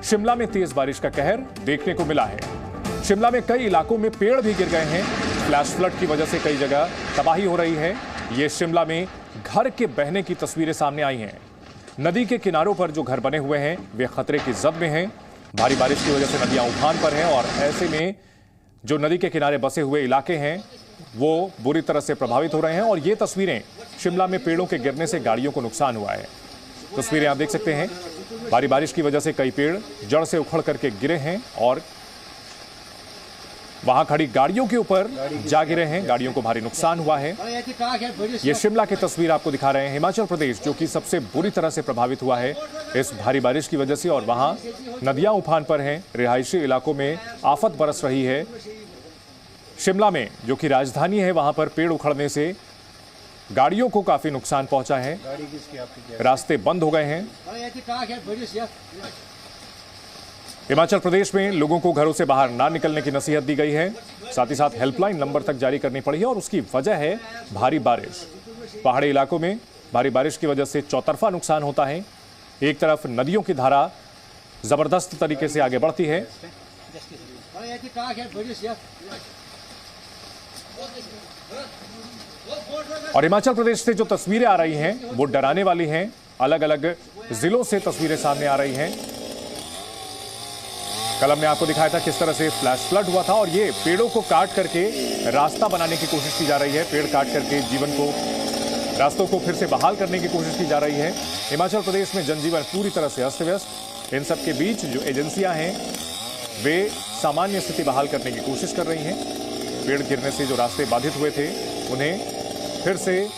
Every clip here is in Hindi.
शिमला में तेज बारिश का कहर देखने को मिला है। शिमला में कई इलाकों में पेड़ भी गिर गए हैं। फ्लैश फ्लड की वजह से कई जगह तबाही हो रही है। ये शिमला में घर के बहने की तस्वीरें सामने आई हैं। नदी के किनारों पर जो घर बने हुए हैं वे खतरे की जद में हैं। भारी बारिश की वजह से नदियां उफान पर हैं और ऐसे में जो नदी के किनारे बसे हुए इलाके हैं वो बुरी तरह से प्रभावित हो रहे हैं। और ये तस्वीरें शिमला में पेड़ों के गिरने से गाड़ियों को नुकसान हुआ है। तस्वीरें आप देख सकते हैं। भारी बारिश की वजह से कई पेड़ जड़ से उखड़ करके गिरे हैं और वहां खड़ी गाड़ियों के ऊपर जा गिरे हैं। गाड़ियों को भारी नुकसान हुआ है। ये शिमला की तस्वीर आपको दिखा रहे हैं। हिमाचल प्रदेश जो कि सबसे बुरी तरह से प्रभावित हुआ है इस भारी बारिश की वजह से और वहां नदियां उफान पर हैं। रिहायशी इलाकों में आफत बरस रही है। शिमला में जो कि राजधानी है वहां पर पेड़ उखड़ने से गाड़ियों को काफी नुकसान पहुंचा है। रास्ते बंद हो गए हैं। हिमाचल प्रदेश में लोगों को घरों से बाहर ना निकलने की नसीहत दी गई है। साथ ही साथ हेल्पलाइन नंबर तक जारी करनी पड़ी है और उसकी वजह है भारी बारिश। पहाड़ी इलाकों में भारी बारिश की वजह से चौतरफा नुकसान होता है। एक तरफ नदियों की धारा जबरदस्त तरीके से आगे बढ़ती है और हिमाचल प्रदेश से जो तस्वीरें आ रही हैं वो डराने वाली हैं। अलग अलग जिलों से तस्वीरें सामने आ रही हैं। कल हमने आपको दिखाया था किस तरह से फ्लैश फ्लड हुआ था और ये पेड़ों को काट करके रास्ता बनाने की कोशिश की जा रही है। पेड़ काट करके जीवन को, रास्तों को फिर से बहाल करने की कोशिश की जा रही है। हिमाचल प्रदेश में जनजीवन पूरी तरह से अस्त व्यस्त। इन सब के बीच जो एजेंसियां हैं वे सामान्य स्थिति बहाल करने की कोशिश कर रही हैं। पेड़ गिरने से जो रास्ते बाधित हुए थे उन्हें फिर से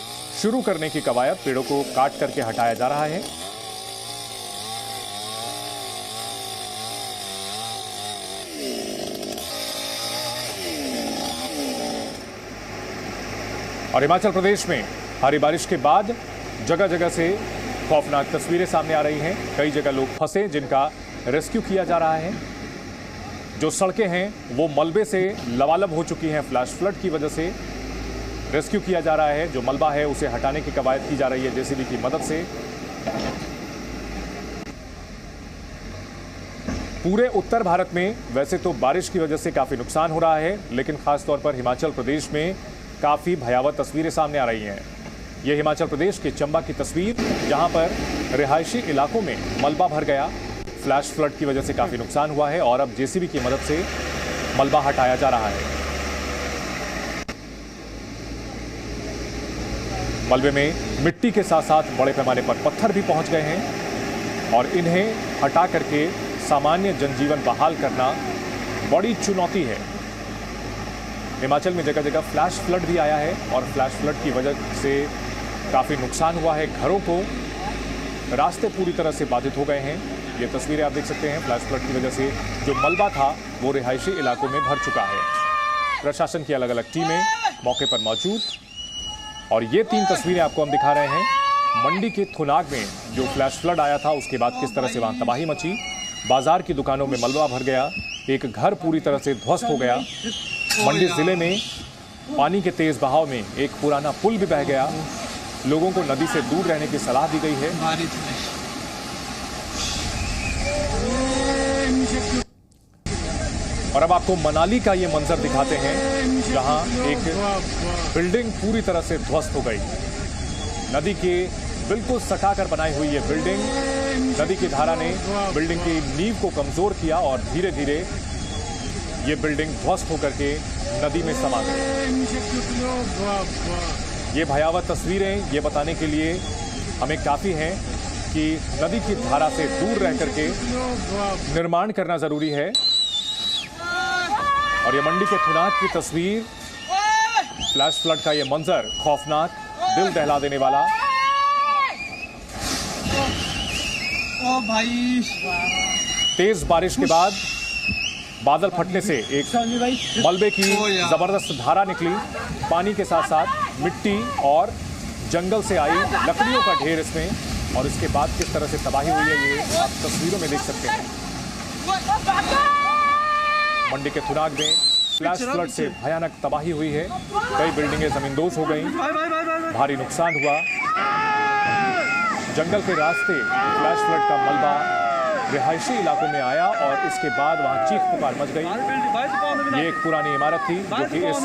शुरू करने की कवायद, पेड़ों को काट करके हटाया जा रहा है। और हिमाचल प्रदेश में भारी बारिश के बाद जगह जगह से खौफनाक तस्वीरें सामने आ रही हैं। कई जगह लोग फंसे जिनका रेस्क्यू किया जा रहा है। जो सड़कें हैं वो मलबे से लबालब हो चुकी हैं। फ्लैश फ्लड की वजह से रेस्क्यू किया जा रहा है। जो मलबा है उसे हटाने की कवायद की जा रही है जेसीबी की मदद से। पूरे उत्तर भारत में वैसे तो बारिश की वजह से काफी नुकसान हो रहा है, लेकिन खासतौर पर हिमाचल प्रदेश में काफी भयावह तस्वीरें सामने आ रही हैं। यह हिमाचल प्रदेश के चंबा की तस्वीर, जहां पर रिहायशी इलाकों में मलबा भर गया। फ्लैश फ्लड की वजह से काफी नुकसान हुआ है और अब जेसीबी की मदद से मलबा हटाया जा रहा है। मलबे में मिट्टी के साथ साथ बड़े पैमाने पर पत्थर भी पहुंच गए हैं और इन्हें हटा करके सामान्य जनजीवन बहाल करना बड़ी चुनौती है। हिमाचल में जगह जगह फ्लैश फ्लड भी आया है और फ्लैश फ्लड की वजह से काफी नुकसान हुआ है। घरों को, रास्ते पूरी तरह से बाधित हो गए हैं। ये तस्वीरें आप देख सकते हैं। फ्लैश फ्लड की वजह से जो मलबा था वो रिहायशी इलाकों में भर चुका है। प्रशासन की अलग अलग टीमें मौके पर मौजूद और ये 3 तस्वीरें आपको हम दिखा रहे हैं। मंडी के थुनाग में जो फ्लैश फ्लड आया था उसके बाद किस तरह से वहां तबाही मची। बाजार की दुकानों में मलबा भर गया। एक घर पूरी तरह से ध्वस्त हो गया। मंडी जिले में पानी के तेज बहाव में एक पुराना पुल भी बह गया। लोगों को नदी से दूर रहने की सलाह दी गई है। और अब आपको मनाली का ये मंजर दिखाते हैं जहां एक बिल्डिंग पूरी तरह से ध्वस्त हो गई। नदी के बिल्कुल सटाकर बनाई हुई ये बिल्डिंग, नदी की धारा ने बिल्डिंग की नींव को कमजोर किया और धीरे धीरे ये बिल्डिंग ध्वस्त होकर के नदी में समा गई। ये भयावह तस्वीरें ये बताने के लिए हमें काफी हैं कि नदी की धारा से दूर रह करके निर्माण करना जरूरी है। और ये मंडी के थुनाग की तस्वीर, फ्लैश फ्लड का ये मंजर खौफनाक, दिल दहला देने वाला। ओ भाई, तेज बारिश के बाद बादल फटने से एक मलबे की जबरदस्त धारा निकली। पानी के साथ साथ मिट्टी और जंगल से आई लकड़ियों का ढेर इसमें, और इसके बाद किस तरह से तबाही हुई है ये आप तस्वीरों में देख सकते हैं। मंडी के थुनाग में फ्लैश फ्लड से भयानक तबाही हुई है। कई बिल्डिंगें जमींदोज हो गईं, भारी नुकसान हुआ। जंगल के रास्ते फ्लैश फ्लड का मलबा रिहायशी इलाकों में आया और इसके बाद वहां चीख पुकार मच गई। ये एक पुरानी इमारत थी जो कि इस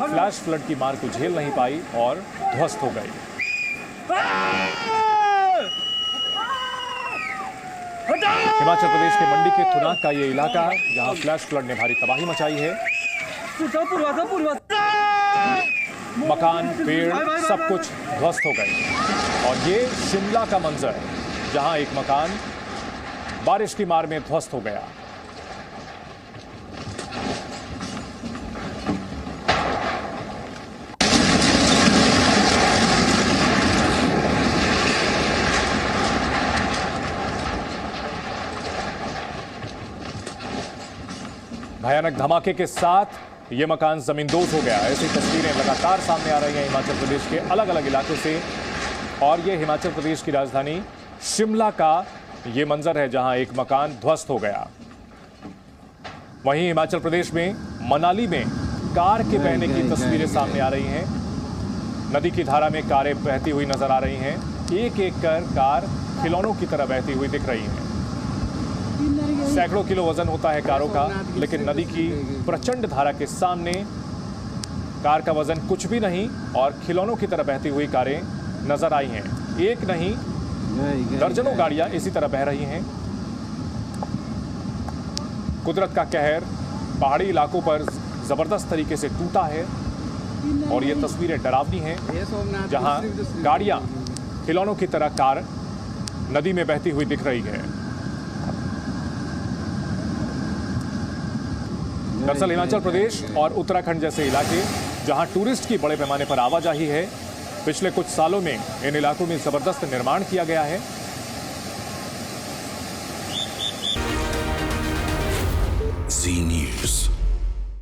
फ्लैश फ्लड की मार को झेल नहीं पाई और ध्वस्त हो गई। हिमाचल प्रदेश के मंडी के थुनाग का ये इलाका जहां फ्लैश फ्लड ने भारी तबाही मचाई है। मकान, पेड़ सब कुछ ध्वस्त हो गए। और ये शिमला का मंजर है जहां एक मकान बारिश की मार में ध्वस्त हो गया। भयानक धमाके के साथ ये मकान जमींदोज हो गया। ऐसी तस्वीरें लगातार सामने आ रही हैं हिमाचल प्रदेश के अलग अलग इलाकों से। और ये हिमाचल प्रदेश की राजधानी शिमला का ये मंजर है जहां एक मकान ध्वस्त हो गया। वहीं हिमाचल प्रदेश में मनाली में कार के बहने की तस्वीरें सामने आ रही हैं। नदी की धारा में कारें बहती हुई नजर आ रही हैं। एक एक कर कार खिलौनों की तरह बहती हुई दिख रही हैं। सैकड़ों किलो वजन होता है कारों का, लेकिन नदी की प्रचंड धारा के सामने कार का वजन कुछ भी नहीं और खिलौनों की तरह बहती हुई कारें नजर आई हैं। एक नहीं दर्जनों गाड़ियां इसी तरह बह रही हैं। कुदरत का कहर पहाड़ी इलाकों पर जबरदस्त तरीके से टूटा है और ये तस्वीरें डरावनी हैं जहां गाड़ियां खिलौनों की तरह कार नदी में बहती हुई दिख रही है। दरअसल हिमाचल प्रदेश और उत्तराखंड जैसे इलाके जहां टूरिस्ट की बड़े पैमाने पर आवाजाही है, पिछले कुछ सालों में इन इलाकों में जबरदस्त निर्माण किया गया है। Zee News.